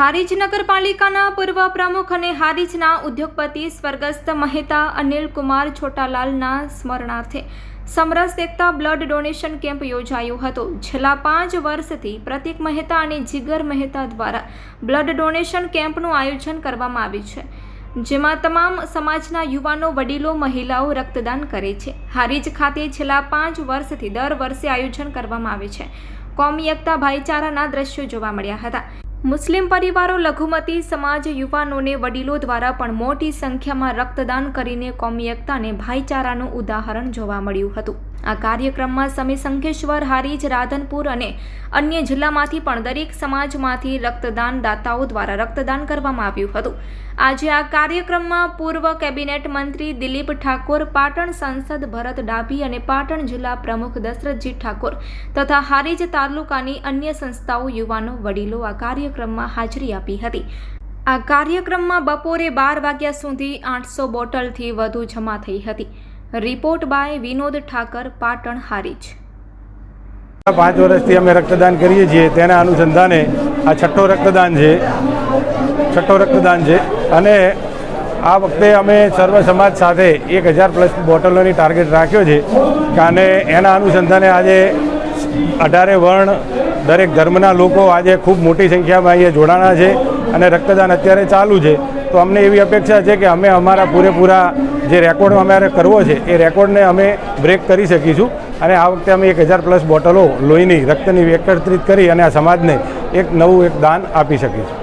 હારીજ નગરપાલિકાના પૂર્વ પ્રમુખ અને હારીજના ઉદ્યોગપતિ સ્વર્ગસ્થ મહેતા અનિલ કુમાર છોટાલાલના સ્મરણાર્થે સમરસ એકતા બ્લડ ડોનેશન કેમ્પ યોજાયો હતો। છેલ્લા 5 વર્ષથી પ્રતીક મહેતા અને જીગર મહેતા દ્વારા બ્લડ ડોનેશન કેમ્પનું આયોજન કરવામાં આવ્યું છે, જેમાં તમામ સમાજના યુવાનો, વડીલો, મહિલાઓ રક્તદાન કરે છે। હારીજ ખાતે છેલ્લા 5 વર્ષથી દર વર્ષે આયોજન કરવામાં આવે છે। કોમી એકતા, ભાઈચારાના દ્રશ્યો જોવા મળ્યા હતા। મુસ્લિમ પરિવારો, લઘુમતી સમાજ, યુવાનોને વડીલો દ્વારા પણ મોટી સંખ્યામાં રક્તદાન કરીને કોમી એકતા અને ભાઈચારાનું ઉદાહરણ જોવા મળ્યું હતું। આ કાર્યક્રમમાં સમી સંખેશ્વર, હારીજ, રાધનપુર અને અન્ય જિલ્લામાંથી પણ દરેક સમાજમાંથી રક્તદાન દાતાઓ દ્વારા રક્તદાન કરવામાં આવ્યું હતું। આજે આ કાર્યક્રમમાં પૂર્વ કેબિનેટ મંત્રી દિલીપ ઠાકોર, પાટણ સાંસદ ભરત ડાભી અને પાટણ જિલ્લા પ્રમુખ દશરથજી ઠાકોર તથા હારીજ તાલુકાની અન્ય સંસ્થાઓ, યુવાનો, વડીલો આ કાર્યક્રમમાં હાજરી આપી હતી। આ કાર્યક્રમમાં બપોરે 12 વાગ્યા સુધી 800 બોટલથી વધુ જમા થઈ હતી। Report by Vinod Thakar, Patan, Harij. 5 વર્ષથી અમે રક્તદાન કરીએ છીએ, તેના અનુસંધાને આ છઠ્ઠો રક્તદાન છે અને આ વખતે અમે સર્વ સમાજ સાથે 1000+ બોટલોની ટાર્ગેટ રાખ્યો છે અને એના અનુસંધાને આજે 18 વર્ણ, દરેક ધર્મના લોકો આજે ખૂબ મોટી સંખ્યામાં અહીંયા જોડાણા છે અને રક્તદાન અત્યારે ચાલુ છે। તો અમને એવી અપેક્ષા છે કે અમે અમારા પૂરેપૂરા જે રેકોર્ડ અમારે કરવો છે એ રેકોર્ડને અમે બ્રેક કરી શકીશું અને આ વખતે અમે 1000+ બોટલો લોહીની, રક્તની એકત્રિત કરી અને આ સમાજને એક નવું દાન આપી શકીશું।